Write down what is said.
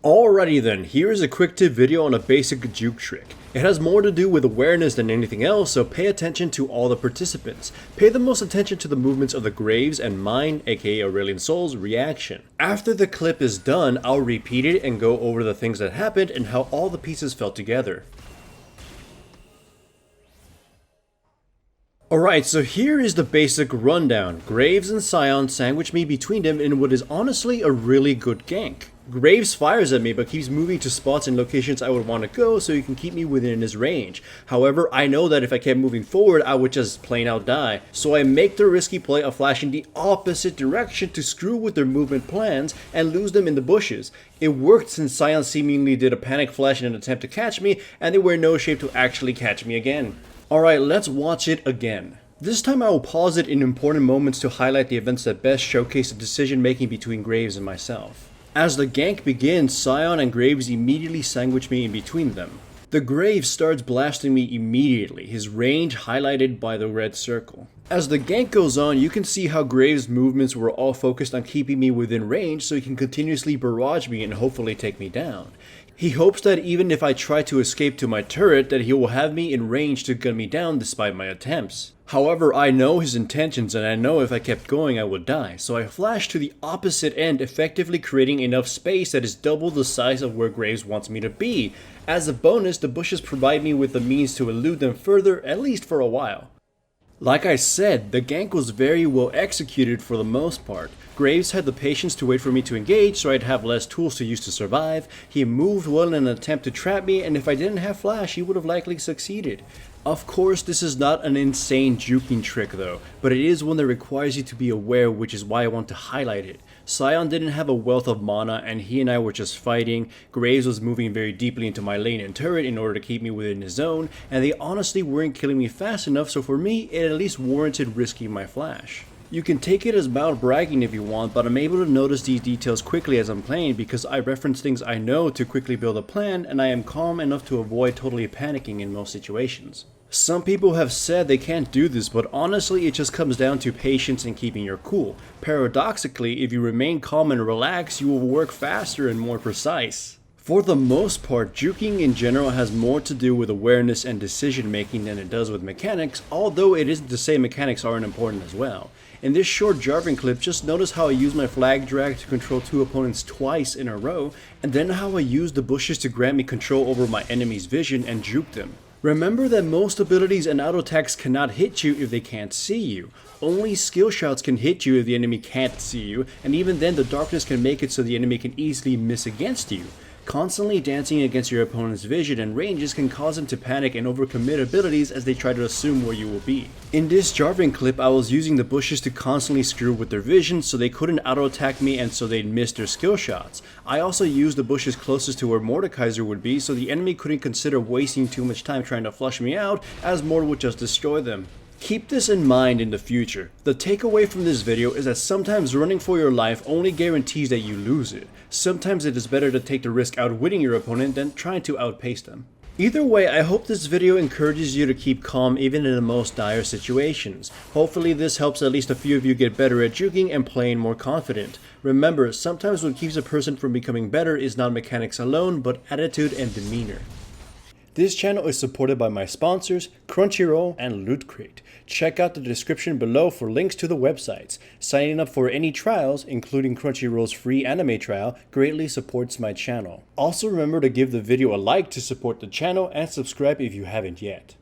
Alrighty then, here is a quick tip video on a basic juke trick. It has more to do with awareness than anything else, so pay attention to all the participants. Pay the most attention to the movements of the Graves and mine, aka Aurelian Soul's, reaction. After the clip is done, I'll repeat it and go over the things that happened and how all the pieces fell together. Alright, so here is the basic rundown. Graves and Scion sandwich me between them in what is honestly a really good gank. Graves fires at me but keeps moving to spots and locations I would want to go so he can keep me within his range. However, I know that if I kept moving forward I would just plain out die. So I make the risky play of flashing the opposite direction to screw with their movement plans and lose them in the bushes. It worked since Scion seemingly did a panic flash in an attempt to catch me and they were in no shape to actually catch me again. Alright, let's watch it again. This time I will pause it in important moments to highlight the events that best showcase the decision making between Graves and myself. As the gank begins, Scion and Graves immediately sandwich me in between them. The Graves starts blasting me immediately, his range highlighted by the red circle. As the gank goes on, you can see how Graves' movements were all focused on keeping me within range so he can continuously barrage me and hopefully take me down. He hopes that even if I try to escape to my turret, that he will have me in range to gun me down despite my attempts. However, I know his intentions and I know if I kept going I would die, so I flash to the opposite end, effectively creating enough space that is double the size of where Graves wants me to be. As a bonus, the bushes provide me with the means to elude them further, at least for a while. Like I said, the gank was very well executed for the most part. Graves had the patience to wait for me to engage so I'd have less tools to use to survive. He moved well in an attempt to trap me, and if I didn't have flash he would have likely succeeded. Of course, this is not an insane juking trick though, but it is one that requires you to be aware, which is why I want to highlight it. Scion didn't have a wealth of mana and he and I were just fighting. Graves was moving very deeply into my lane and turret in order to keep me within his zone, and they honestly weren't killing me fast enough, so for me it at least warranted risking my flash. You can take it as mild bragging if you want, but I'm able to notice these details quickly as I'm playing because I reference things I know to quickly build a plan, and I am calm enough to avoid totally panicking in most situations. Some people have said they can't do this, but honestly it just comes down to patience and keeping your cool. Paradoxically, if you remain calm and relaxed, you will work faster and more precise. For the most part, juking in general has more to do with awareness and decision making than it does with mechanics, although it isn't to say mechanics aren't important as well. In this short Jarvan clip, just notice how I use my flag drag to control two opponents twice in a row, and then how I use the bushes to grant me control over my enemy's vision and juke them. Remember that most abilities and auto attacks cannot hit you if they can't see you. Only skill shots can hit you if the enemy can't see you, and even then the darkness can make it so the enemy can easily miss against you. Constantly dancing against your opponent's vision and ranges can cause them to panic and overcommit abilities as they try to assume where you will be. In this Jarvan clip, I was using the bushes to constantly screw with their vision so they couldn't auto attack me and so they'd miss their skill shots. I also used the bushes closest to where Mordekaiser would be so the enemy couldn't consider wasting too much time trying to flush me out, as Mord would just destroy them. Keep this in mind in the future. The takeaway from this video is that sometimes running for your life only guarantees that you lose it. Sometimes it is better to take the risk outwitting your opponent than trying to outpace them. Either way, I hope this video encourages you to keep calm even in the most dire situations. Hopefully this helps at least a few of you get better at juking and playing more confident. Remember, sometimes what keeps a person from becoming better is not mechanics alone, but attitude and demeanor. This channel is supported by my sponsors, Crunchyroll and Loot Crate. Check out the description below for links to the websites. Signing up for any trials, including Crunchyroll's free anime trial, greatly supports my channel. Also remember to give the video a like to support the channel and subscribe if you haven't yet.